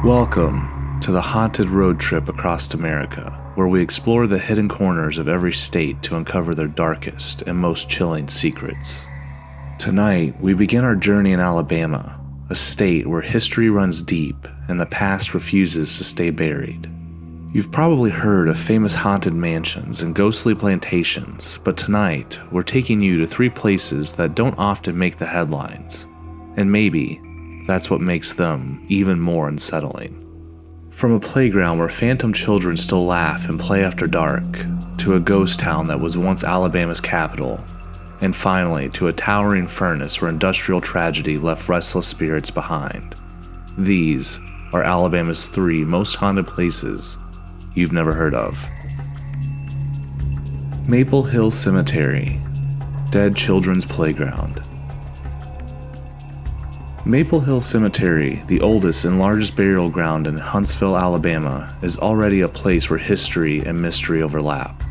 Welcome to the haunted road trip across America, where we explore the hidden corners of every state to uncover their darkest and most chilling secrets. Tonight, we begin our journey in Alabama, a state where history runs deep and the past refuses to stay buried. You've probably heard of famous haunted mansions and ghostly plantations, but tonight, we're taking you to three places that don't often make the headlines, and maybe that's what makes them even more unsettling. From a playground where phantom children still laugh and play after dark, to a ghost town that was once Alabama's capital, and finally to a towering furnace where industrial tragedy left restless spirits behind. These are Alabama's three most haunted places you've never heard of. Maple Hill Cemetery, Dead Children's Playground. Maple Hill Cemetery, the oldest and largest burial ground in Huntsville, Alabama, is already a place where history and mystery overlap.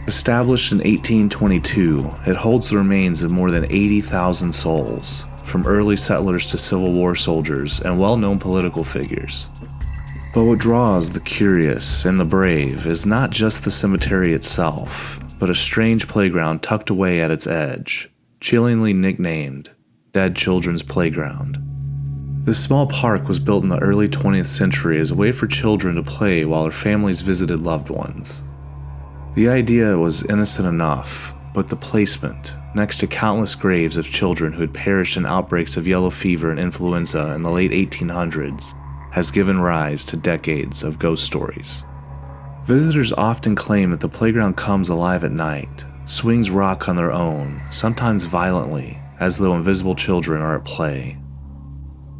Established in 1822, it holds the remains of more than 80,000 souls, from early settlers to Civil War soldiers and well-known political figures. But what draws the curious and the brave is not just the cemetery itself, but a strange playground tucked away at its edge, chillingly nicknamed Dead Children's Playground. This small park was built in the early 20th century as a way for children to play while their families visited loved ones. The idea was innocent enough, but the placement, next to countless graves of children who had perished in outbreaks of yellow fever and influenza in the late 1800s, has given rise to decades of ghost stories. Visitors often claim that the playground comes alive at night, swings rock on their own, sometimes violently, as though invisible children are at play.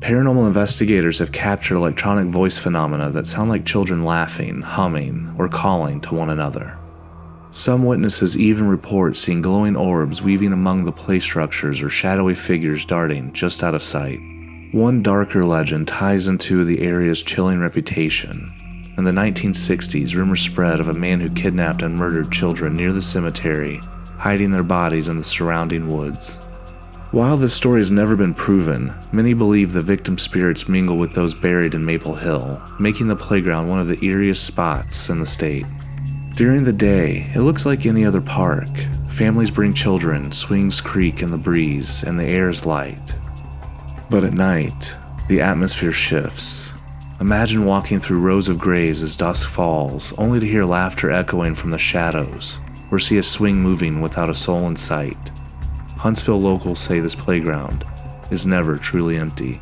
Paranormal investigators have captured electronic voice phenomena that sound like children laughing, humming, or calling to one another. Some witnesses even report seeing glowing orbs weaving among the play structures or shadowy figures darting just out of sight. One darker legend ties into the area's chilling reputation. In the 1960s, rumors spread of a man who kidnapped and murdered children near the cemetery, hiding their bodies in the surrounding woods. While this story has never been proven, many believe the victim spirits mingle with those buried in Maple Hill, making the playground one of the eeriest spots in the state. During the day, it looks like any other park. Families bring children, swings creak in the breeze, and the air is light. But at night, the atmosphere shifts. Imagine walking through rows of graves as dusk falls, only to hear laughter echoing from the shadows, or see a swing moving without a soul in sight. Huntsville locals say this playground is never truly empty.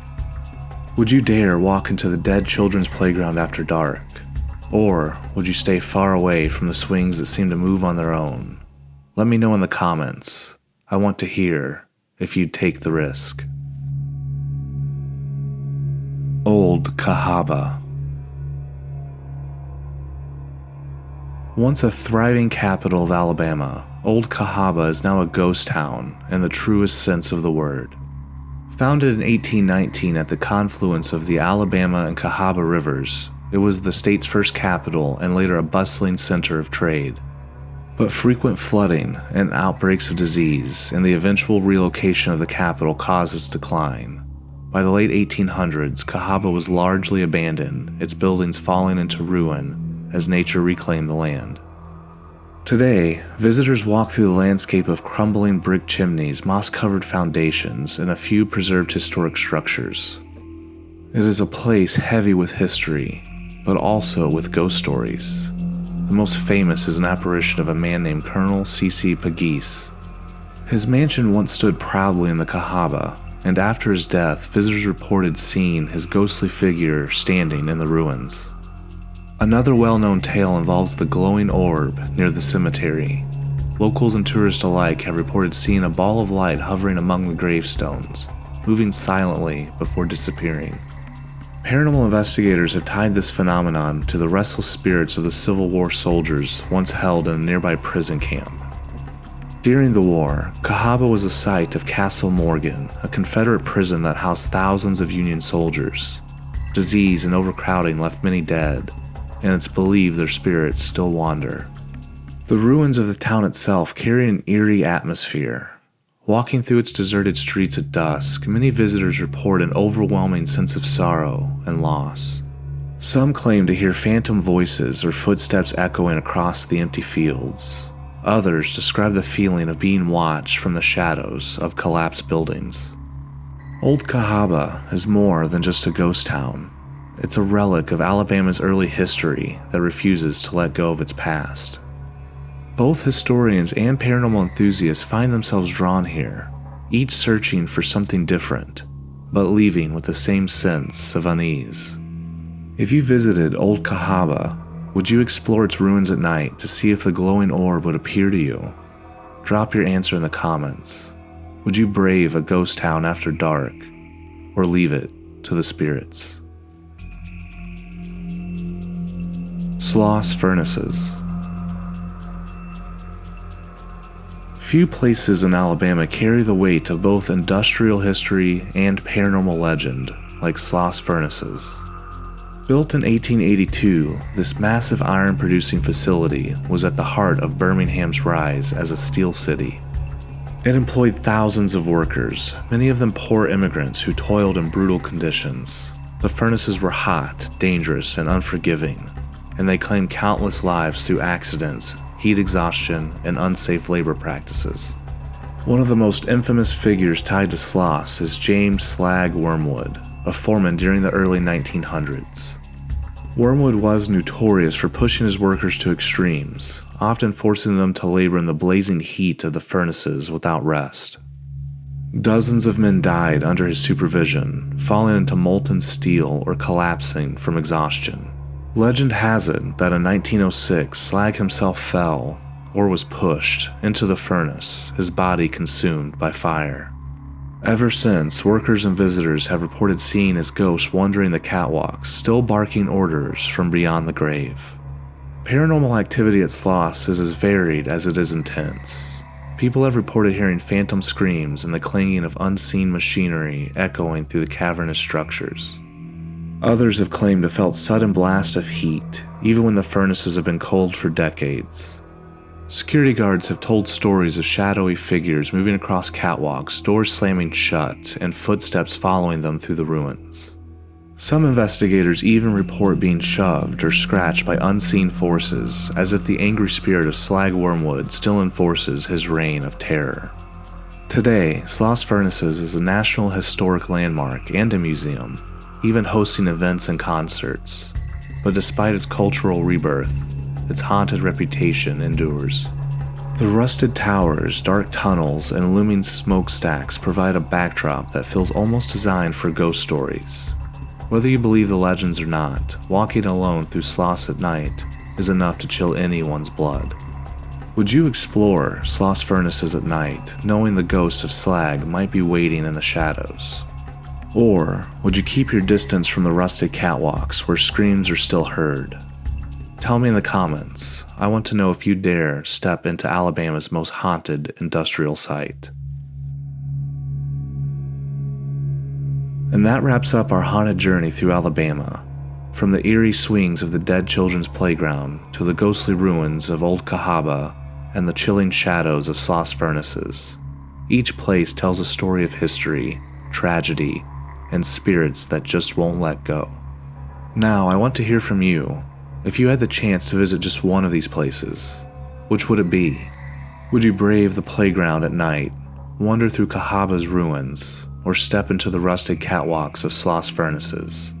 Would you dare walk into the Dead Children's Playground after dark? Or would you stay far away from the swings that seem to move on their own? Let me know in the comments. I want to hear if you'd take the risk. Old Cahawba. Once a thriving capital of Alabama, Old Cahawba is now a ghost town in the truest sense of the word. Founded in 1819 at the confluence of the Alabama and Cahawba rivers, it was the state's first capital and later a bustling center of trade. But frequent flooding and outbreaks of disease and the eventual relocation of the capital caused its decline. By the late 1800s, Cahawba was largely abandoned, its buildings falling into ruin as nature reclaimed the land. Today, visitors walk through the landscape of crumbling brick chimneys, moss-covered foundations, and a few preserved historic structures. It is a place heavy with history, but also with ghost stories. The most famous is an apparition of a man named Colonel C.C. Pegues. His mansion once stood proudly in the Cahawba, and after his death, visitors reported seeing his ghostly figure standing in the ruins. Another well-known tale involves the glowing orb near the cemetery. Locals and tourists alike have reported seeing a ball of light hovering among the gravestones, moving silently before disappearing. Paranormal investigators have tied this phenomenon to the restless spirits of the Civil War soldiers once held in a nearby prison camp. During the war, Cahawba was the site of Castle Morgan, a Confederate prison that housed thousands of Union soldiers. Disease and overcrowding left many dead, and it's believed their spirits still wander. The ruins of the town itself carry an eerie atmosphere. Walking through its deserted streets at dusk, many visitors report an overwhelming sense of sorrow and loss. Some claim to hear phantom voices or footsteps echoing across the empty fields. Others describe the feeling of being watched from the shadows of collapsed buildings. Old Cahawba is more than just a ghost town. It's a relic of Alabama's early history that refuses to let go of its past. Both historians and paranormal enthusiasts find themselves drawn here, each searching for something different, but leaving with the same sense of unease. If you visited Old Cahawba, would you explore its ruins at night to see if the glowing orb would appear to you? Drop your answer in the comments. Would you brave a ghost town after dark, or leave it to the spirits? Sloss Furnaces. Few places in Alabama carry the weight of both industrial history and paranormal legend like Sloss Furnaces. Built in 1882, this massive iron-producing facility was at the heart of Birmingham's rise as a steel city. It employed thousands of workers, many of them poor immigrants who toiled in brutal conditions. The furnaces were hot, dangerous, and unforgiving, and they claimed countless lives through accidents, heat exhaustion, and unsafe labor practices. One of the most infamous figures tied to Sloss is James Slag Wormwood, a foreman during the early 1900s. Wormwood was notorious for pushing his workers to extremes, often forcing them to labor in the blazing heat of the furnaces without rest. Dozens of men died under his supervision, falling into molten steel or collapsing from exhaustion. Legend has it that in 1906, Slag himself fell, or was pushed, into the furnace, his body consumed by fire. Ever since, workers and visitors have reported seeing his ghost wandering the catwalks, still barking orders from beyond the grave. Paranormal activity at Sloss is as varied as it is intense. People have reported hearing phantom screams and the clanging of unseen machinery echoing through the cavernous structures. Others have claimed to have felt sudden blasts of heat, even when the furnaces have been cold for decades. Security guards have told stories of shadowy figures moving across catwalks, doors slamming shut, and footsteps following them through the ruins. Some investigators even report being shoved or scratched by unseen forces, as if the angry spirit of Slag Wormwood still enforces his reign of terror. Today, Sloss Furnaces is a National Historic Landmark and a museum, even hosting events and concerts. But despite its cultural rebirth, its haunted reputation endures. The rusted towers, dark tunnels, and looming smokestacks provide a backdrop that feels almost designed for ghost stories. Whether you believe the legends or not, walking alone through Sloss at night is enough to chill anyone's blood. Would you explore Sloss Furnaces at night, knowing the ghost of Slag might be waiting in the shadows? Or would you keep your distance from the rusted catwalks where screams are still heard? Tell me in the comments. I want to know if you dare step into Alabama's most haunted industrial site. And that wraps up our haunted journey through Alabama. From the eerie swings of the dead children's playground to the ghostly ruins of Old Cahawba and the chilling shadows of Sloss Furnaces. Each place tells a story of history, tragedy, and spirits that just won't let go. Now, I want to hear from you. If you had the chance to visit just one of these places, which would it be? Would you brave the playground at night, wander through Cahawba's ruins, or step into the rusted catwalks of Sloss Furnaces?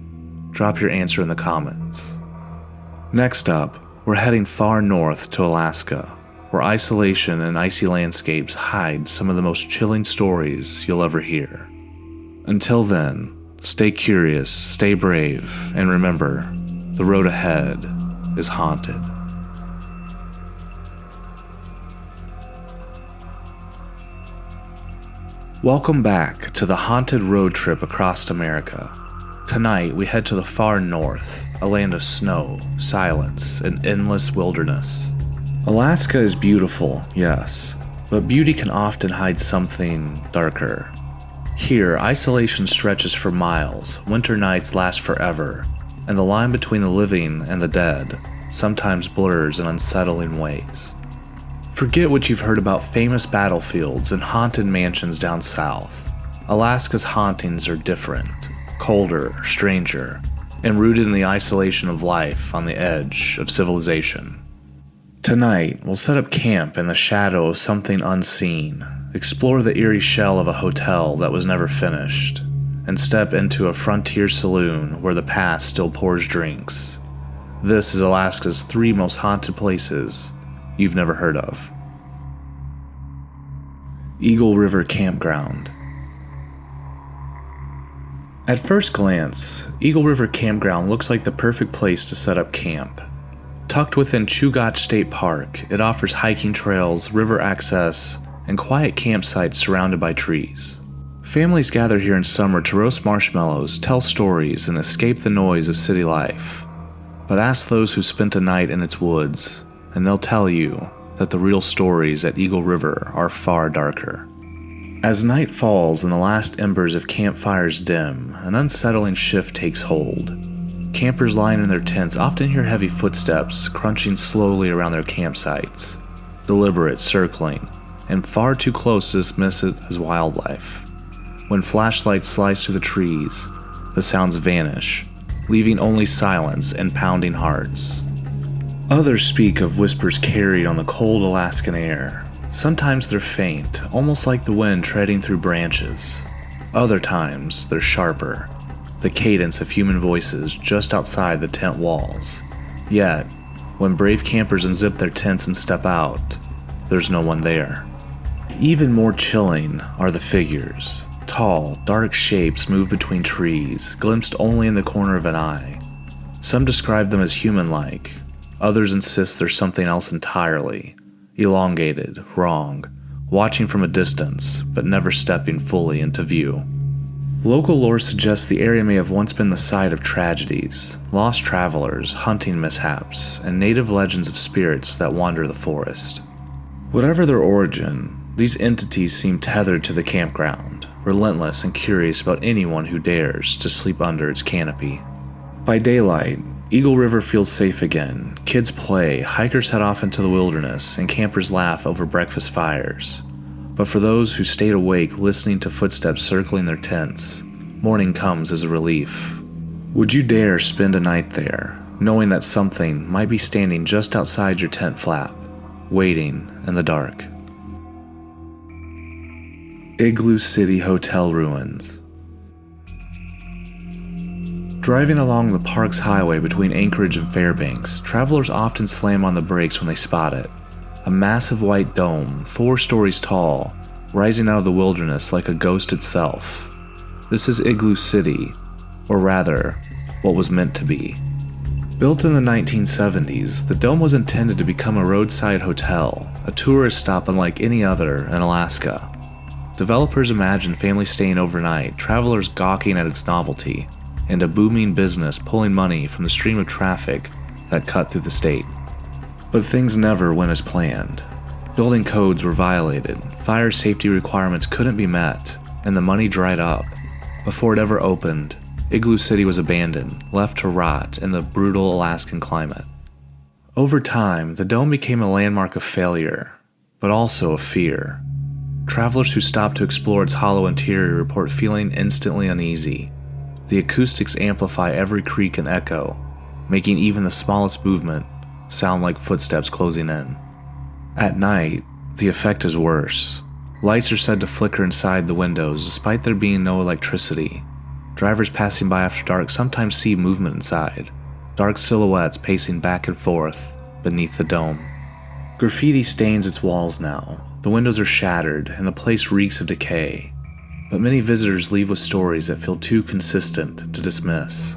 Drop your answer in the comments. Next up, we're heading far north to Alaska, where isolation and icy landscapes hide some of the most chilling stories you'll ever hear. Until then, stay curious, stay brave, and remember, the road ahead is haunted. Welcome back to the haunted road trip across America. Tonight we head to the far north, a land of snow, silence, and endless wilderness. Alaska is beautiful, yes, but beauty can often hide something darker. Here, isolation stretches for miles, winter nights last forever, and the line between the living and the dead sometimes blurs in unsettling ways. Forget what you've heard about famous battlefields and haunted mansions down south. Alaska's hauntings are different, colder, stranger, and rooted in the isolation of life on the edge of civilization. Tonight, we'll set up camp in the shadow of something unseen, explore the eerie shell of a hotel that was never finished, and step into a frontier saloon where the past still pours drinks. This is Alaska's 3 most haunted places you've never heard of. Eagle River Campground. At first glance, Eagle River Campground looks like the perfect place to set up camp. Tucked within Chugach State Park, it offers hiking trails, river access, and quiet campsites surrounded by trees. Families gather here in summer to roast marshmallows, tell stories, and escape the noise of city life. But ask those who spent a night in its woods, and they'll tell you that the real stories at Eagle River are far darker. As night falls and the last embers of campfires dim, an unsettling shift takes hold. Campers lying in their tents often hear heavy footsteps crunching slowly around their campsites, deliberate, circling, and far too close to dismiss it as wildlife. When flashlights slice through the trees, the sounds vanish, leaving only silence and pounding hearts. Others speak of whispers carried on the cold Alaskan air. Sometimes they're faint, almost like the wind treading through branches. Other times, they're sharper, the cadence of human voices just outside the tent walls. Yet, when brave campers unzip their tents and step out, there's no one there. Even more chilling are the figures. Tall, dark shapes move between trees, glimpsed only in the corner of an eye. Some describe them as human-like. Others insist they're something else entirely. Elongated, wrong, watching from a distance, but never stepping fully into view. Local lore suggests the area may have once been the site of tragedies, lost travelers, hunting mishaps, and native legends of spirits that wander the forest. Whatever their origin, these entities seem tethered to the campground, relentless and curious about anyone who dares to sleep under its canopy. By daylight, Eagle River feels safe again. Kids play, hikers head off into the wilderness, and campers laugh over breakfast fires. But for those who stayed awake listening to footsteps circling their tents, morning comes as a relief. Would you dare spend a night there, knowing that something might be standing just outside your tent flap, waiting in the dark? Igloo City Hotel Ruins. Driving along the park's highway between Anchorage and Fairbanks, travelers often slam on the brakes when they spot it. A massive white dome, 4 stories tall, rising out of the wilderness like a ghost itself. This is Igloo City, or rather, what was meant to be. Built in the 1970s, the dome was intended to become a roadside hotel, a tourist stop unlike any other in Alaska. Developers imagined families staying overnight, travelers gawking at its novelty, and a booming business pulling money from the stream of traffic that cut through the state. But things never went as planned. Building codes were violated, fire safety requirements couldn't be met, and the money dried up. Before it ever opened, Igloo City was abandoned, left to rot in the brutal Alaskan climate. Over time, the dome became a landmark of failure, but also of fear. Travelers who stopped to explore its hollow interior report feeling instantly uneasy. The acoustics amplify every creak and echo, making even the smallest movement sound like footsteps closing in. At night, the effect is worse. Lights are said to flicker inside the windows despite there being no electricity. Drivers passing by after dark sometimes see movement inside, dark silhouettes pacing back and forth beneath the dome. Graffiti stains its walls now. The windows are shattered and the place reeks of decay. But many visitors leave with stories that feel too consistent to dismiss.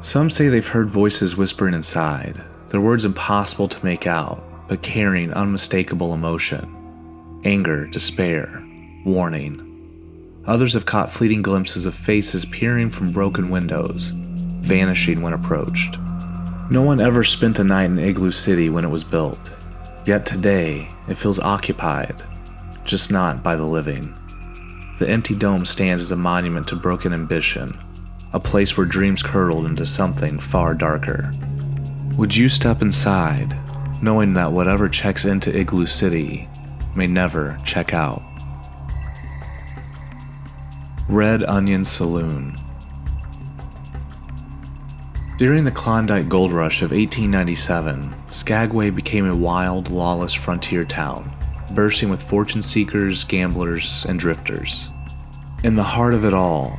Some say they've heard voices whispering inside, their words impossible to make out, but carrying unmistakable emotion. Anger, despair, warning. Others have caught fleeting glimpses of faces peering from broken windows, vanishing when approached. No one ever spent a night in Igloo City when it was built. Yet today, it feels occupied, just not by the living. The empty dome stands as a monument to broken ambition, a place where dreams curdled into something far darker. Would you step inside, knowing that whatever checks into Igloo City may never check out? Red Onion Saloon. During the Klondike Gold Rush of 1897, Skagway became a wild, lawless frontier town, bursting with fortune seekers, gamblers, and drifters. In the heart of it all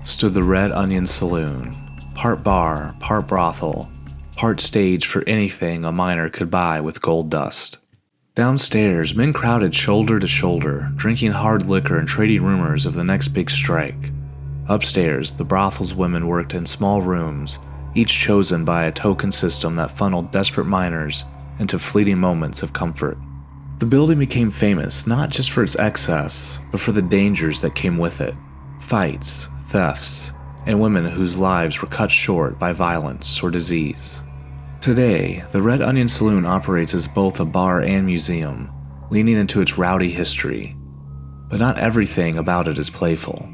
stood the Red Onion Saloon, part bar, part brothel, part stage for anything a miner could buy with gold dust. Downstairs, men crowded shoulder to shoulder, drinking hard liquor and trading rumors of the next big strike. Upstairs, the brothel's women worked in small rooms, each chosen by a token system that funneled desperate miners into fleeting moments of comfort. The building became famous not just for its excess, but for the dangers that came with it: fights, thefts, and women whose lives were cut short by violence or disease. Today, the Red Onion Saloon operates as both a bar and museum, leaning into its rowdy history. But not everything about it is playful.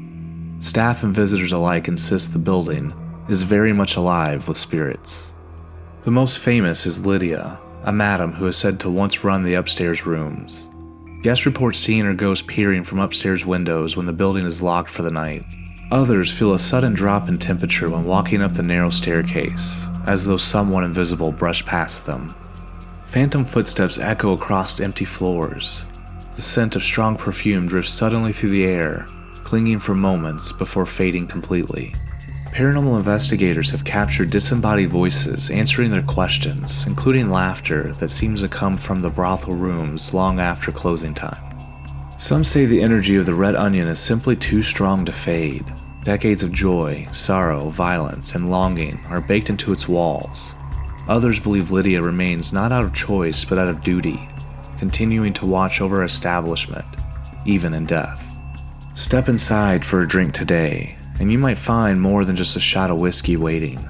Staff and visitors alike insist the building is very much alive with spirits. The most famous is Lydia, a madam who is said to once run the upstairs rooms. Guests report seeing her ghost peering from upstairs windows when the building is locked for the night. Others feel a sudden drop in temperature when walking up the narrow staircase, as though someone invisible brushed past them. Phantom footsteps echo across empty floors. The scent of strong perfume drifts suddenly through the air, clinging for moments before fading completely. Paranormal investigators have captured disembodied voices answering their questions, including laughter that seems to come from the brothel rooms long after closing time. Some say the energy of the Red Onion is simply too strong to fade. Decades of joy, sorrow, violence, and longing are baked into its walls. Others believe Lydia remains not out of choice but out of duty, continuing to watch over her establishment, even in death. Step inside for a drink today, and you might find more than just a shot of whiskey waiting.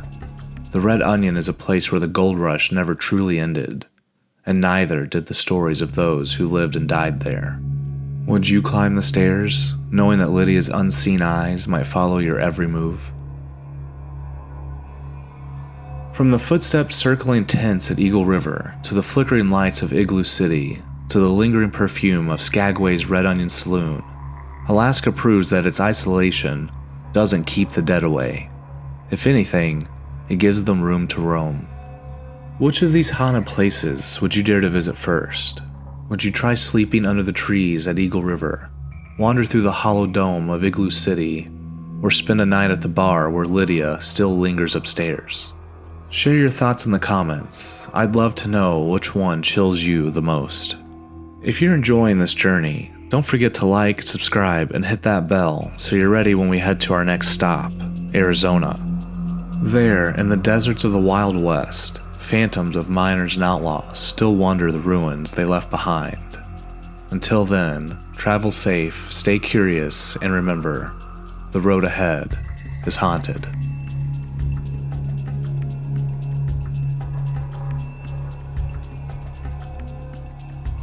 The Red Onion is a place where the gold rush never truly ended, and neither did the stories of those who lived and died there. Would you climb the stairs, knowing that Lydia's unseen eyes might follow your every move? From the footsteps circling tents at Eagle River, to the flickering lights of Igloo City, to the lingering perfume of Skagway's Red Onion Saloon, Alaska proves that its isolation doesn't keep the dead away. If anything, it gives them room to roam. Which of these haunted places would you dare to visit first? Would you try sleeping under the trees at Eagle River, wander through the hollow dome of Igloo City, or spend a night at the bar where Lydia still lingers upstairs? Share your thoughts in the comments. I'd love to know which one chills you the most. If you're enjoying this journey, don't forget to like, subscribe, and hit that bell so you're ready when we head to our next stop, Arizona. There, in the deserts of the Wild West, phantoms of miners and outlaws still wander the ruins they left behind. Until then, travel safe, stay curious, and remember, the road ahead is haunted.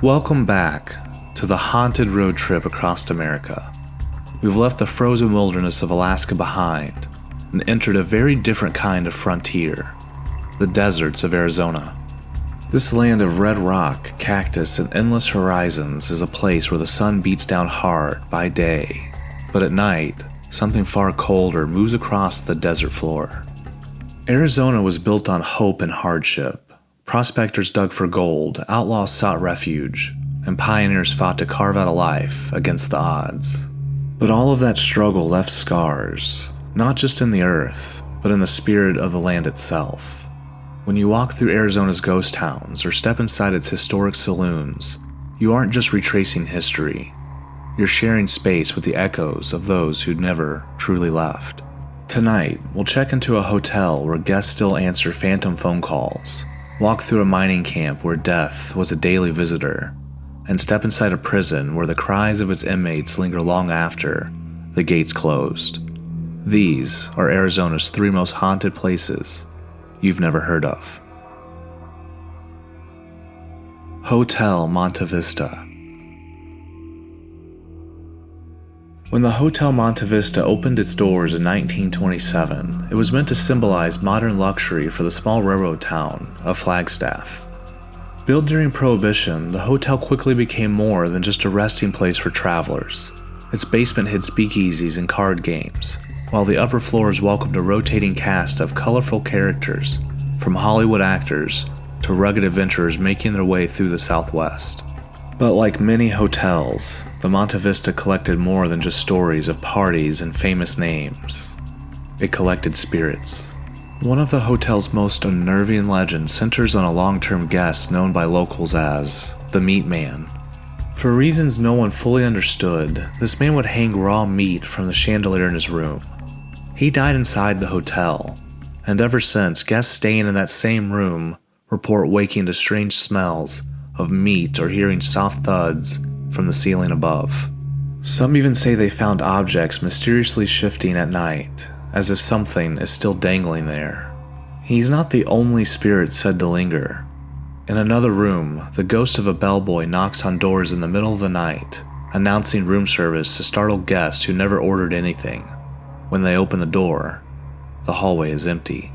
Welcome back to the haunted road trip across America. We've left the frozen wilderness of Alaska behind and entered a very different kind of frontier, the deserts of Arizona. This land of red rock, cactus, and endless horizons is a place where the sun beats down hard by day, but at night, something far colder moves across the desert floor. Arizona was built on hope and hardship. Prospectors dug for gold, outlaws sought refuge, and pioneers fought to carve out a life against the odds. But all of that struggle left scars, not just in the earth, but in the spirit of the land itself. When you walk through Arizona's ghost towns or step inside its historic saloons, you aren't just retracing history. You're sharing space with the echoes of those who'd never truly left. Tonight, we'll check into a hotel where guests still answer phantom phone calls, walk through a mining camp where death was a daily visitor, and step inside a prison where the cries of its inmates linger long after the gates closed. These are Arizona's 3 most haunted places you've never heard of. Hotel Monte Vista. When the Hotel Monte Vista opened its doors in 1927, it was meant to symbolize modern luxury for the small railroad town of Flagstaff. Built during Prohibition, the hotel quickly became more than just a resting place for travelers. Its basement hid speakeasies and card games, while the upper floors welcomed a rotating cast of colorful characters, from Hollywood actors to rugged adventurers making their way through the Southwest. But like many hotels, the Monte Vista collected more than just stories of parties and famous names. It collected spirits. One of the hotel's most unnerving legends centers on a long-term guest known by locals as the Meat Man. For reasons no one fully understood, this man would hang raw meat from the chandelier in his room. He died inside the hotel, and ever since, guests staying in that same room report waking to strange smells of meat or hearing soft thuds from the ceiling above. Some even say they found objects mysteriously shifting at night, as if something is still dangling there. He's not the only spirit said to linger. In another room, the ghost of a bellboy knocks on doors in the middle of the night, announcing room service to startle guests who never ordered anything. When they open the door, the hallway is empty.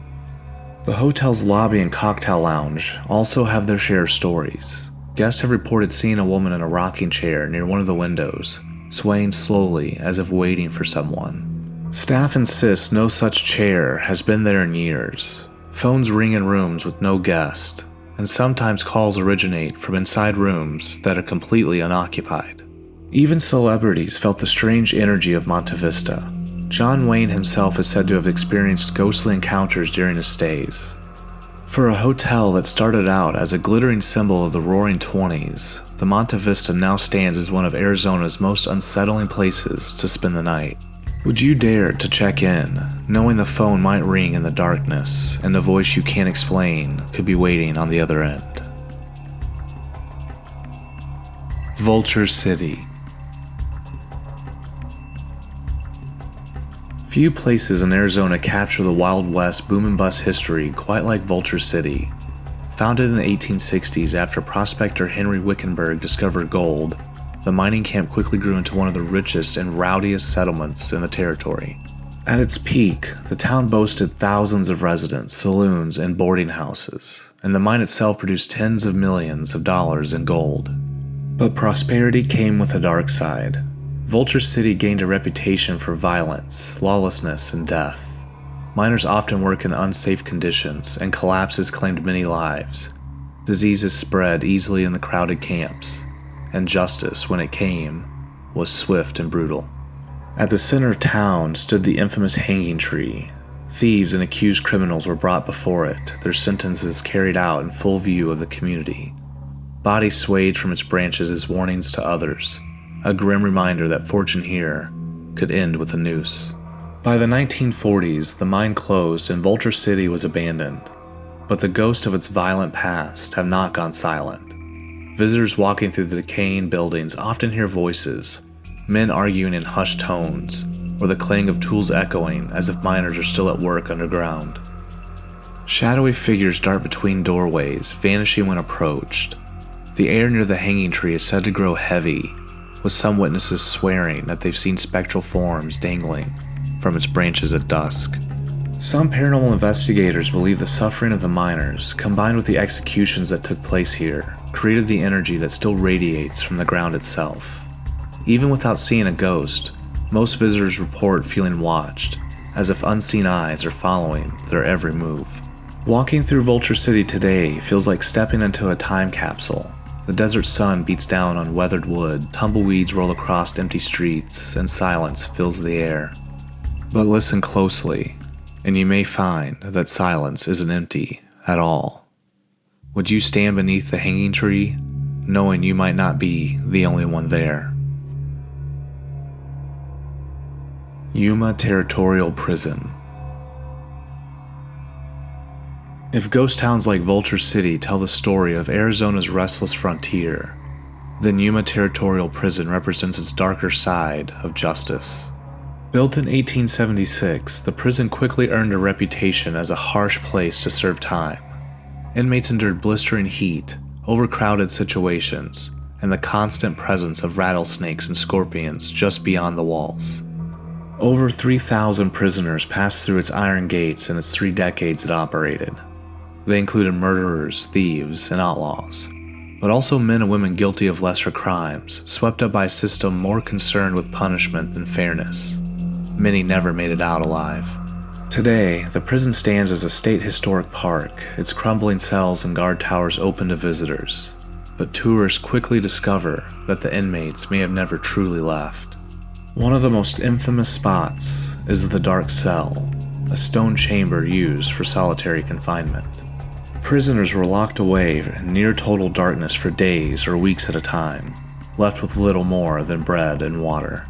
The hotel's lobby and cocktail lounge also have their share of stories. Guests have reported seeing a woman in a rocking chair near one of the windows, swaying slowly as if waiting for someone. Staff insists no such chair has been there in years. Phones ring in rooms with no guest, and sometimes calls originate from inside rooms that are completely unoccupied. Even celebrities felt the strange energy of Monte Vista. John Wayne himself is said to have experienced ghostly encounters during his stays. For a hotel that started out as a glittering symbol of the Roaring '20s, the Monte Vista now stands as one of Arizona's most unsettling places to spend the night. Would you dare to check in, knowing the phone might ring in the darkness and a voice you can't explain could be waiting on the other end? Vulture City. Few places in Arizona capture the Wild West boom and bust history quite like Vulture City. Founded in the 1860s after prospector Henry Wickenburg discovered gold, the mining camp quickly grew into one of the richest and rowdiest settlements in the territory. At its peak, the town boasted thousands of residents, saloons, and boarding houses, and the mine itself produced tens of millions of dollars in gold. But prosperity came with a dark side. Vulture City gained a reputation for violence, lawlessness, and death. Miners often work in unsafe conditions, and collapses claimed many lives. Diseases spread easily in the crowded camps, and justice, when it came, was swift and brutal. At the center of town stood the infamous hanging tree. Thieves and accused criminals were brought before it, their sentences carried out in full view of the community. Bodies swayed from its branches as warnings to others, a grim reminder that fortune here could end with a noose. By the 1940s, the mine closed and Vulture City was abandoned, but the ghosts of its violent past have not gone silent. Visitors walking through the decaying buildings often hear voices, men arguing in hushed tones, or the clang of tools echoing as if miners are still at work underground. Shadowy figures dart between doorways, vanishing when approached. The air near the hanging tree is said to grow heavy, with some witnesses swearing that they've seen spectral forms dangling from its branches at dusk. Some paranormal investigators believe the suffering of the miners, combined with the executions that took place here, created the energy that still radiates from the ground itself. Even without seeing a ghost, most visitors report feeling watched, as if unseen eyes are following their every move. Walking through Vulture City today feels like stepping into a time capsule. The desert sun beats down on weathered wood, tumbleweeds roll across empty streets, and silence fills the air. But listen closely, and you may find that silence isn't empty at all. Would you stand beneath the hanging tree, knowing you might not be the only one there? Yuma Territorial Prison. If ghost towns like Vulture City tell the story of Arizona's restless frontier, then Yuma Territorial Prison represents its darker side of justice. Built in 1876, the prison quickly earned a reputation as a harsh place to serve time. Inmates endured blistering heat, overcrowded situations, and the constant presence of rattlesnakes and scorpions just beyond the walls. Over 3,000 prisoners passed through its iron gates in its 3 decades it operated. They included murderers, thieves, and outlaws, but also men and women guilty of lesser crimes, swept up by a system more concerned with punishment than fairness. Many never made it out alive. Today, the prison stands as a state historic park, its crumbling cells and guard towers open to visitors. But tourists quickly discover that the inmates may have never truly left. One of the most infamous spots is the dark cell, a stone chamber used for solitary confinement. Prisoners were locked away in near total darkness for days or weeks at a time, left with little more than bread and water.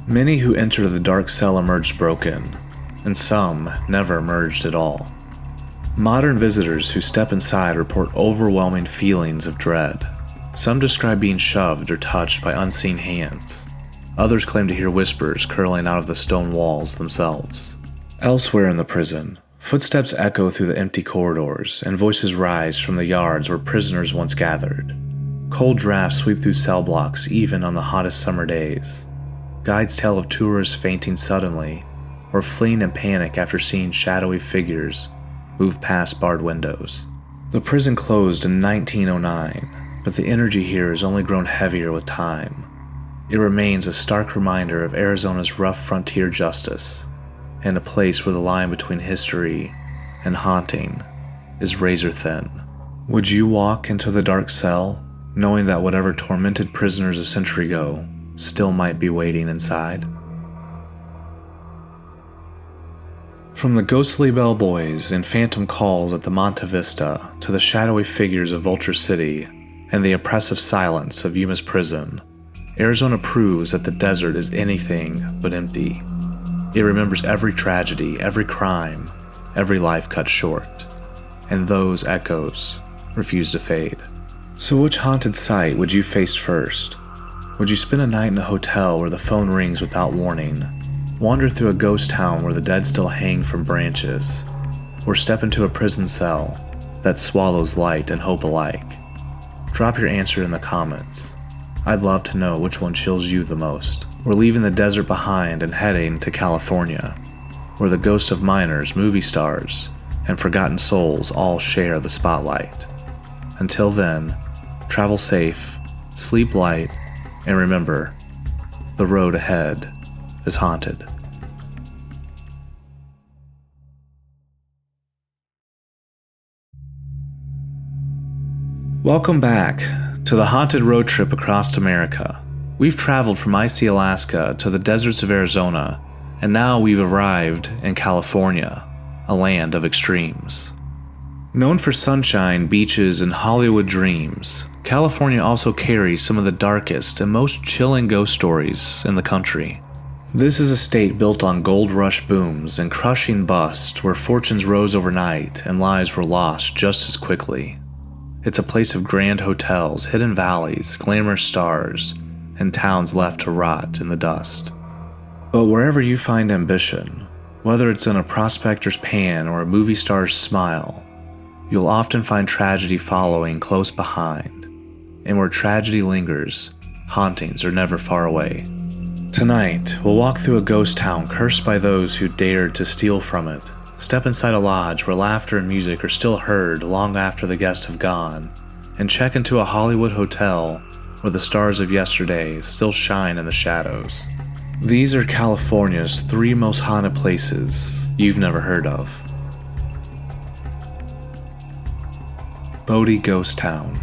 Many who entered the dark cell emerged broken, and some never emerged at all. Modern visitors who step inside report overwhelming feelings of dread. Some describe being shoved or touched by unseen hands. Others claim to hear whispers curling out of the stone walls themselves. Elsewhere in the prison, footsteps echo through the empty corridors, and voices rise from the yards where prisoners once gathered. Cold drafts sweep through cell blocks even on the hottest summer days. Guides tell of tourists fainting suddenly, or fleeing in panic after seeing shadowy figures move past barred windows. The prison closed in 1909, but the energy here has only grown heavier with time. It remains a stark reminder of Arizona's rough frontier justice, and a place where the line between history and haunting is razor thin. Would you walk into the dark cell, knowing that whatever tormented prisoners a century ago still might be waiting inside? From the ghostly bellboys and phantom calls at the Monte Vista to the shadowy figures of Vulture City and the oppressive silence of Yuma's prison, Arizona proves that the desert is anything but empty. It remembers every tragedy, every crime, every life cut short, and those echoes refuse to fade. So which haunted site would you face first? Would you spend a night in a hotel where the phone rings without warning? Wander through a ghost town where the dead still hang from branches? Or step into a prison cell that swallows light and hope alike? Drop your answer in the comments. I'd love to know which one chills you the most. We're leaving the desert behind and heading to California, where the ghosts of miners, movie stars, and forgotten souls all share the spotlight. Until then, travel safe, sleep light, and remember, the road ahead is haunted. Welcome back to the haunted road trip across America. We've traveled from icy Alaska to the deserts of Arizona, and now we've arrived in California, a land of extremes. Known for sunshine, beaches, and Hollywood dreams, California also carries some of the darkest and most chilling ghost stories in the country. This is a state built on gold rush booms and crushing busts where fortunes rose overnight and lives were lost just as quickly. It's a place of grand hotels, hidden valleys, glamorous stars, and towns left to rot in the dust. But wherever you find ambition, whether it's in a prospector's pan or a movie star's smile, you'll often find tragedy following close behind. And where tragedy lingers, hauntings are never far away. Tonight, we'll walk through a ghost town cursed by those who dared to steal from it, step inside a lodge where laughter and music are still heard long after the guests have gone, and check into a Hollywood hotel where the stars of yesterday still shine in the shadows. These are California's 3 most haunted places you've never heard of. Bodie Ghost Town.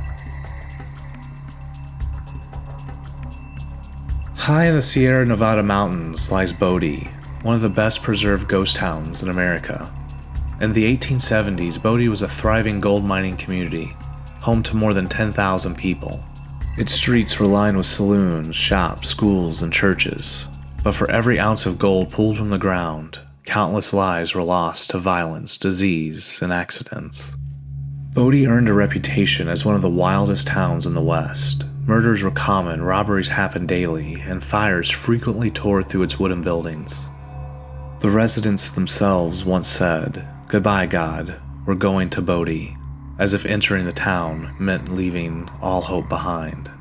High in the Sierra Nevada mountains lies Bodie, one of the best preserved ghost towns in America. In the 1870s, Bodie was a thriving gold mining community, home to more than 10,000 people. Its streets were lined with saloons, shops, schools, and churches. But for every ounce of gold pulled from the ground, countless lives were lost to violence, disease, and accidents. Bodie earned a reputation as one of the wildest towns in the West. Murders were common, robberies happened daily, and fires frequently tore through its wooden buildings. The residents themselves once said, "Goodbye, God, we're going to Bodie," as if entering the town meant leaving all hope behind.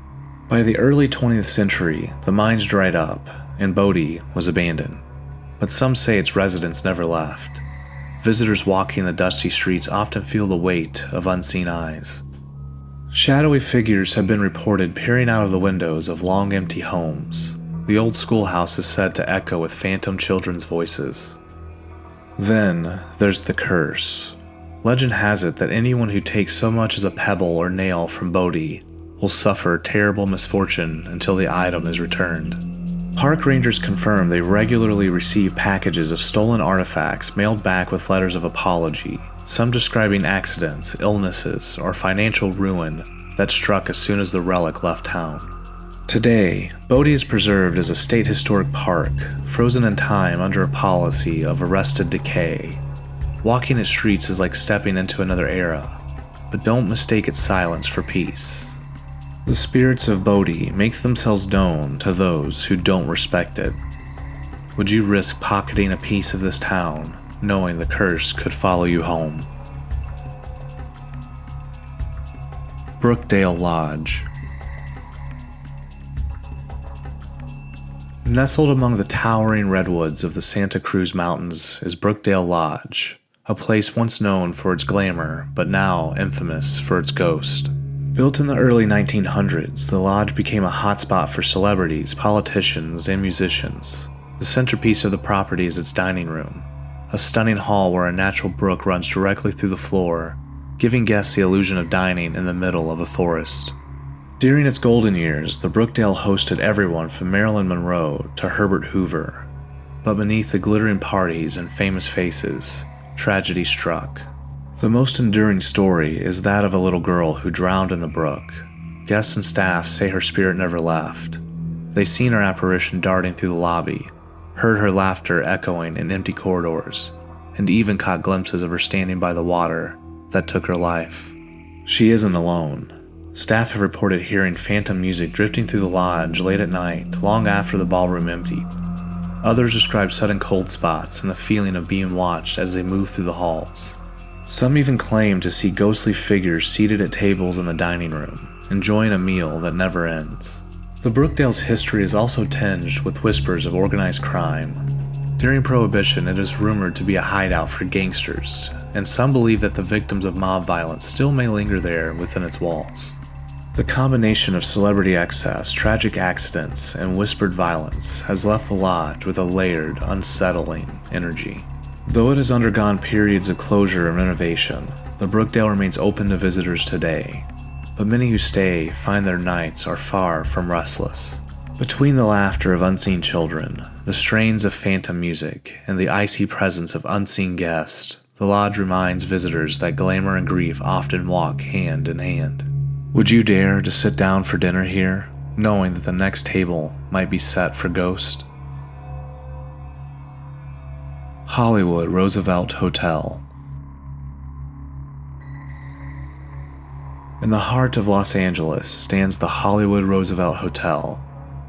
By the early 20th century, the mines dried up, and Bodie was abandoned. But some say its residents never left. Visitors walking the dusty streets often feel the weight of unseen eyes. Shadowy figures have been reported peering out of the windows of long empty homes. The old schoolhouse is said to echo with phantom children's voices. Then, there's the curse. Legend has it that anyone who takes so much as a pebble or nail from Bodie will suffer terrible misfortune until the item is returned. Park rangers confirm they regularly receive packages of stolen artifacts mailed back with letters of apology, some describing accidents, illnesses, or financial ruin that struck as soon as the relic left town. Today, Bodie is preserved as a state historic park, frozen in time under a policy of arrested decay. Walking its streets is like stepping into another era, but don't mistake its silence for peace. The spirits of Bodie make themselves known to those who don't respect it. Would you risk pocketing a piece of this town, knowing the curse could follow you home? Brookdale Lodge. Nestled among the towering redwoods of the Santa Cruz Mountains is Brookdale Lodge, a place once known for its glamour, but now infamous for its ghost. Built in the early 1900s, the lodge became a hotspot for celebrities, politicians, and musicians. The centerpiece of the property is its dining room, a stunning hall where a natural brook runs directly through the floor, giving guests the illusion of dining in the middle of a forest. During its golden years, the Brookdale hosted everyone from Marilyn Monroe to Herbert Hoover. But beneath the glittering parties and famous faces, tragedy struck. The most enduring story is that of a little girl who drowned in the brook. Guests and staff say her spirit never left. They seen her apparition darting through the lobby, heard her laughter echoing in empty corridors, and even caught glimpses of her standing by the water that took her life. She isn't alone. Staff have reported hearing phantom music drifting through the lodge late at night, long after the ballroom emptied. Others describe sudden cold spots and the feeling of being watched as they move through the halls. Some even claim to see ghostly figures seated at tables in the dining room, enjoying a meal that never ends. The Brookdale's history is also tinged with whispers of organized crime. During Prohibition, it is rumored to be a hideout for gangsters, and some believe that the victims of mob violence still may linger there within its walls. The combination of celebrity excess, tragic accidents, and whispered violence has left the lodge with a layered, unsettling energy. Though it has undergone periods of closure and renovation, the Brookdale remains open to visitors today, but many who stay find their nights are far from restless. Between the laughter of unseen children, the strains of phantom music, and the icy presence of unseen guests, the lodge reminds visitors that glamour and grief often walk hand in hand. Would you dare to sit down for dinner here, knowing that the next table might be set for ghosts? Hollywood Roosevelt Hotel. In the heart of Los Angeles stands the Hollywood Roosevelt Hotel,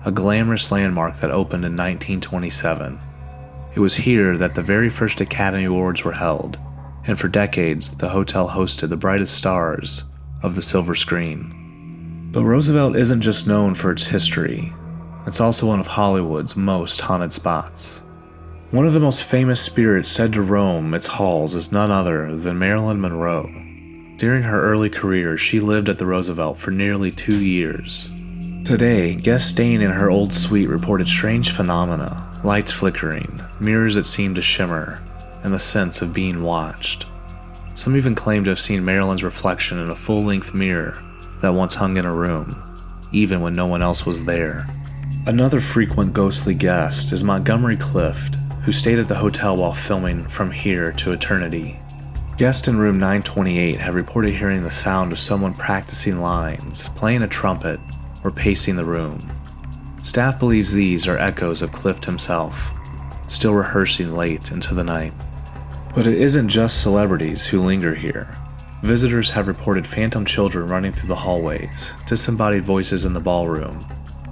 a glamorous landmark that opened in 1927. It was here that the very first Academy Awards were held, and for decades the hotel hosted the brightest stars of the silver screen. But Roosevelt isn't just known for its history, it's also one of Hollywood's most haunted spots. One of the most famous spirits said to roam its halls is none other than Marilyn Monroe. During her early career, she lived at the Roosevelt for nearly 2 years. Today, guests staying in her old suite reported strange phenomena, lights flickering, mirrors that seemed to shimmer, and the sense of being watched. Some even claim to have seen Marilyn's reflection in a full-length mirror that once hung in a room, even when no one else was there. Another frequent ghostly guest is Montgomery Clift, who stayed at the hotel while filming From Here to Eternity. Guests in room 928 have reported hearing the sound of someone practicing lines, playing a trumpet, or pacing the room. Staff believes these are echoes of Clift himself, still rehearsing late into the night. But it isn't just celebrities who linger here. Visitors have reported phantom children running through the hallways, disembodied voices in the ballroom,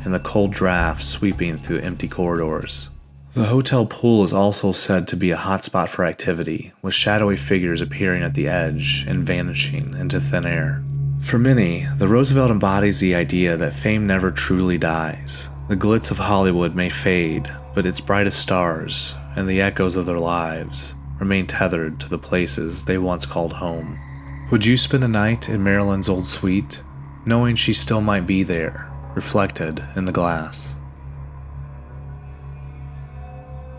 and the cold draft sweeping through empty corridors. The hotel pool is also said to be a hotspot for activity, with shadowy figures appearing at the edge and vanishing into thin air. For many, the Roosevelt embodies the idea that fame never truly dies. The glitz of Hollywood may fade, but its brightest stars, and the echoes of their lives, remain tethered to the places they once called home. Would you spend a night in Marilyn's old suite, knowing she still might be there, reflected in the glass?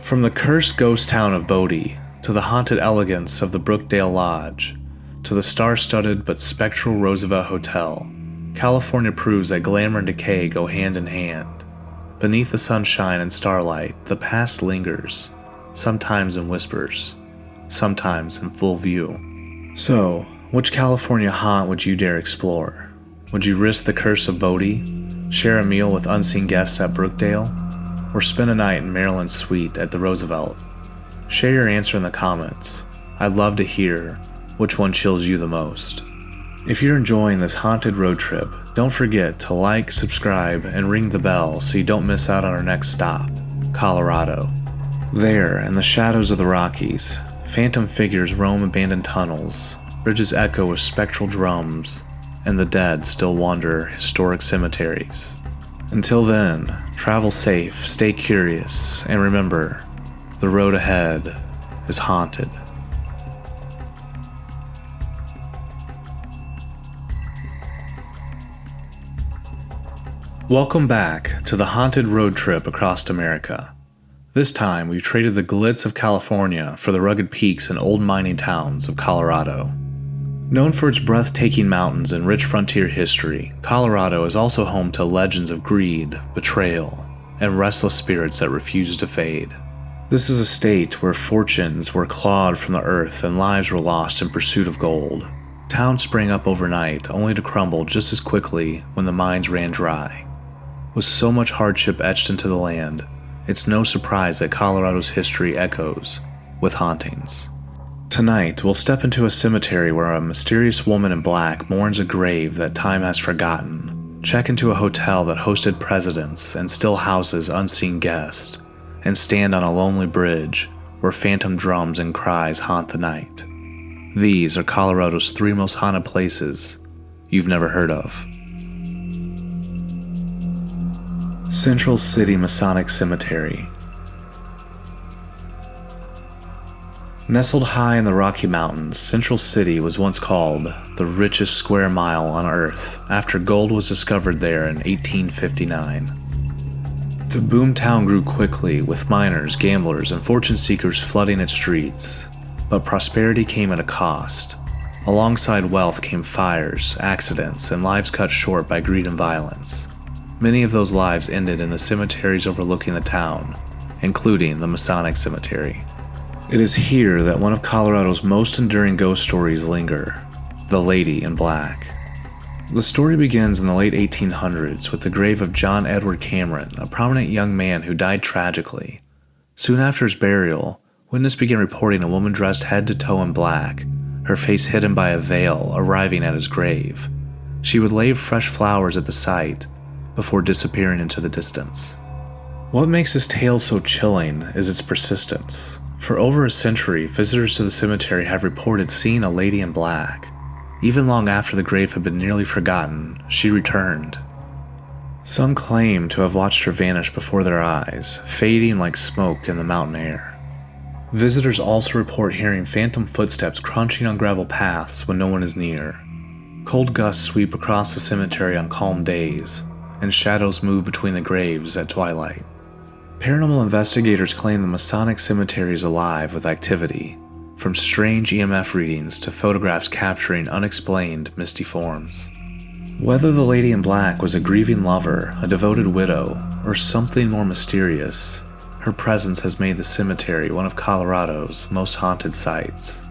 From the cursed ghost town of Bodie, to the haunted elegance of the Brookdale Lodge, to the star-studded but spectral Roosevelt Hotel, California proves that glamour and decay go hand in hand. Beneath the sunshine and starlight, the past lingers, sometimes in whispers, sometimes in full view. So, which California haunt would you dare explore? Would you risk the curse of Bodie, share a meal with unseen guests at Brookdale, or spend a night in Marilyn's suite at the Roosevelt? Share your answer in the comments. I'd love to hear which one chills you the most. If you're enjoying this haunted road trip, don't forget to like, subscribe, and ring the bell so you don't miss out on our next stop, Colorado. There, in the shadows of the Rockies, phantom figures roam abandoned tunnels, bridges echo with spectral drums, and the dead still wander historic cemeteries. Until then, travel safe, stay curious, and remember, the road ahead is haunted. Welcome back to the haunted road trip across America. This time, we've traded the glitz of California for the rugged peaks and old mining towns of Colorado. Known for its breathtaking mountains and rich frontier history, Colorado is also home to legends of greed, betrayal, and restless spirits that refuse to fade. This is a state where fortunes were clawed from the earth and lives were lost in pursuit of gold. Towns sprang up overnight, only to crumble just as quickly when the mines ran dry. With so much hardship etched into the land, it's no surprise that Colorado's history echoes with hauntings. Tonight, we'll step into a cemetery where a mysterious woman in black mourns a grave that time has forgotten, check into a hotel that hosted presidents and still houses unseen guests, and stand on a lonely bridge where phantom drums and cries haunt the night. These are Colorado's 3 most haunted places you've never heard of. Central City Masonic Cemetery. Nestled high in the Rocky Mountains, Central City was once called the richest square mile on Earth after gold was discovered there in 1859. The boomtown grew quickly, with miners, gamblers, and fortune seekers flooding its streets, but prosperity came at a cost. Alongside wealth came fires, accidents, and lives cut short by greed and violence. Many of those lives ended in the cemeteries overlooking the town, including the Masonic Cemetery. It is here that one of Colorado's most enduring ghost stories linger, the Lady in Black. The story begins in the late 1800s with the grave of John Edward Cameron, a prominent young man who died tragically. Soon after his burial, witnesses began reporting a woman dressed head to toe in black, her face hidden by a veil, arriving at his grave. She would lay fresh flowers at the site before disappearing into the distance. What makes this tale so chilling is its persistence. For over a century, visitors to the cemetery have reported seeing a lady in black. Even long after the grave had been nearly forgotten, she returned. Some claim to have watched her vanish before their eyes, fading like smoke in the mountain air. Visitors also report hearing phantom footsteps crunching on gravel paths when no one is near. Cold gusts sweep across the cemetery on calm days, and shadows move between the graves at twilight. Paranormal investigators claim the Masonic Cemetery is alive with activity, from strange EMF readings to photographs capturing unexplained misty forms. Whether the Lady in Black was a grieving lover, a devoted widow, or something more mysterious, her presence has made the cemetery one of Colorado's most haunted sites.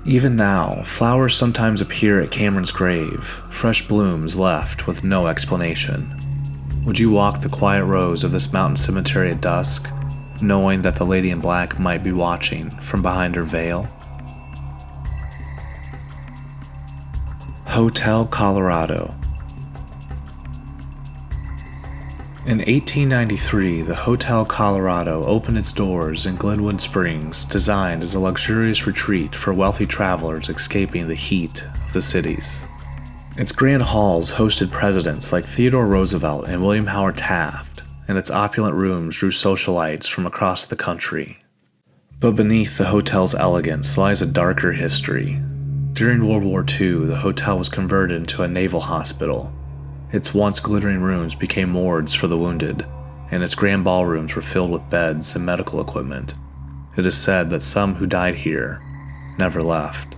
Even now, flowers sometimes appear at Cameron's grave, fresh blooms left with no explanation. Would you walk the quiet rows of this mountain cemetery at dusk, knowing that the Lady in Black might be watching from behind her veil? Hotel Colorado. In 1893, the Hotel Colorado opened its doors in Glenwood Springs, designed as a luxurious retreat for wealthy travelers escaping the heat of the cities. Its grand halls hosted presidents like Theodore Roosevelt and William Howard Taft, and its opulent rooms drew socialites from across the country. But beneath the hotel's elegance lies a darker history. During World War II, the hotel was converted into a naval hospital. Its once glittering rooms became wards for the wounded, and its grand ballrooms were filled with beds and medical equipment. It is said that some who died here never left.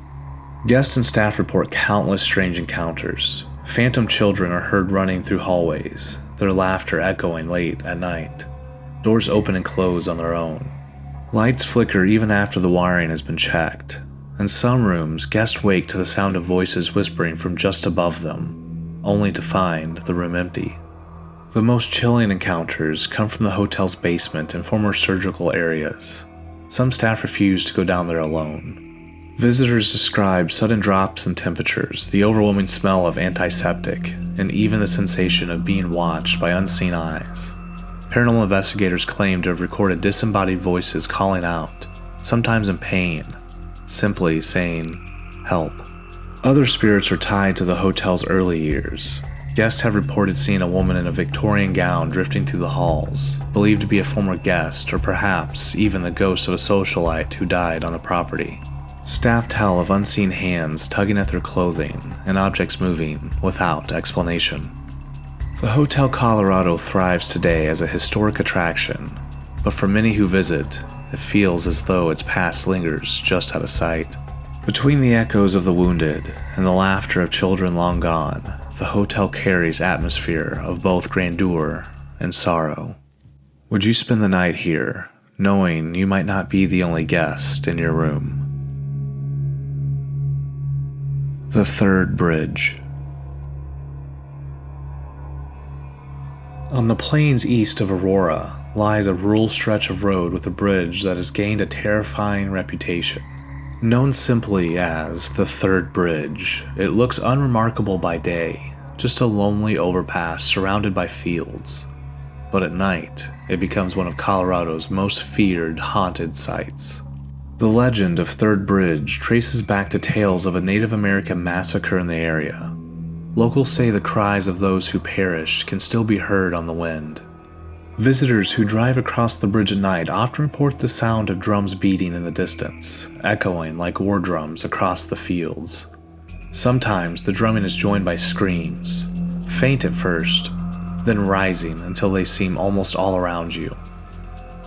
Guests and staff report countless strange encounters. Phantom children are heard running through hallways, their laughter echoing late at night. Doors open and close on their own. Lights flicker even after the wiring has been checked. In some rooms, guests wake to the sound of voices whispering from just above them, only to find the room empty. The most chilling encounters come from the hotel's basement and former surgical areas. Some staff refuse to go down there alone. Visitors describe sudden drops in temperatures, the overwhelming smell of antiseptic, and even the sensation of being watched by unseen eyes. Paranormal investigators claim to have recorded disembodied voices calling out, sometimes in pain, simply saying, "Help." Other spirits are tied to the hotel's early years. Guests have reported seeing a woman in a Victorian gown drifting through the halls, believed to be a former guest or perhaps even the ghost of a socialite who died on the property. Staff tell of unseen hands tugging at their clothing and objects moving without explanation. The Hotel Colorado thrives today as a historic attraction, but for many who visit, it feels as though its past lingers just out of sight. Between the echoes of the wounded and the laughter of children long gone, the hotel carries atmosphere of both grandeur and sorrow. Would you spend the night here, knowing you might not be the only guest in your room? The Third Bridge. On the plains east of Aurora lies a rural stretch of road with a bridge that has gained a terrifying reputation. Known simply as the Third Bridge, it looks unremarkable by day, just a lonely overpass surrounded by fields. But at night, it becomes one of Colorado's most feared haunted sites. The legend of Third Bridge traces back to tales of a Native American massacre in the area. Locals say the cries of those who perished can still be heard on the wind. Visitors who drive across the bridge at night often report the sound of drums beating in the distance, echoing like war drums across the fields. Sometimes the drumming is joined by screams, faint at first, then rising until they seem almost all around you.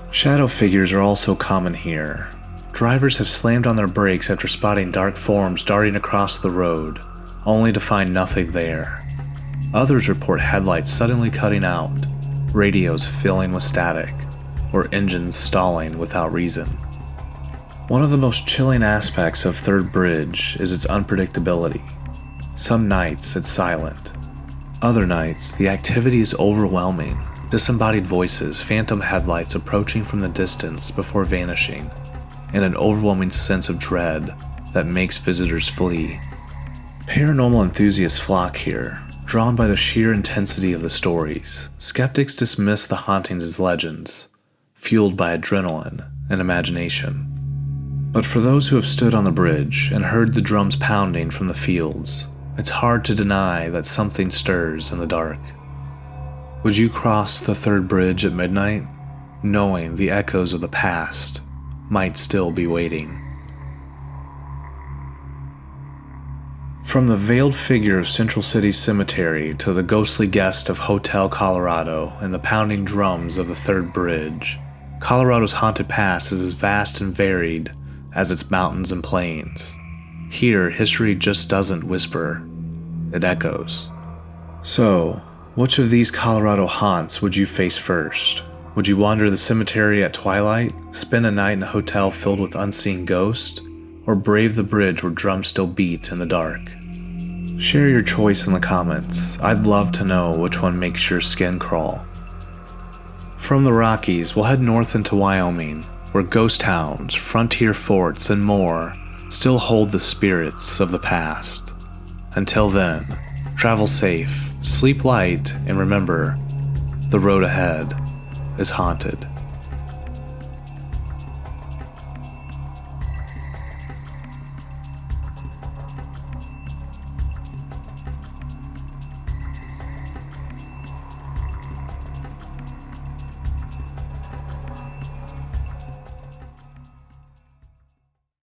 Shadow figures are also common here. Drivers have slammed on their brakes after spotting dark forms darting across the road, only to find nothing there. Others report headlights suddenly cutting out, radios filling with static, or engines stalling without reason. One of the most chilling aspects of Third Bridge is its unpredictability. Some nights it's silent. Other nights, the activity is overwhelming. Disembodied voices, phantom headlights approaching from the distance before vanishing, and an overwhelming sense of dread that makes visitors flee. Paranormal enthusiasts flock here, drawn by the sheer intensity of the stories. Skeptics dismiss the hauntings as legends, fueled by adrenaline and imagination. But for those who have stood on the bridge and heard the drums pounding from the fields, it's hard to deny that something stirs in the dark. Would you cross the Third Bridge at midnight, knowing the echoes of the past might still be waiting? From the veiled figure of Central City's cemetery to the ghostly guest of Hotel Colorado and the pounding drums of the Third Bridge, Colorado's haunted past is as vast and varied as its mountains and plains. Here, history just doesn't whisper, it echoes. So, which of these Colorado haunts would you face first? Would you wander the cemetery at twilight, spend a night in a hotel filled with unseen ghosts, or brave the bridge where drums still beat in the dark? Share your choice in the comments. I'd love to know which one makes your skin crawl. From the Rockies, we'll head north into Wyoming, where ghost towns, frontier forts, and more still hold the spirits of the past. Until then, travel safe, sleep light, and remember, the road ahead is haunted.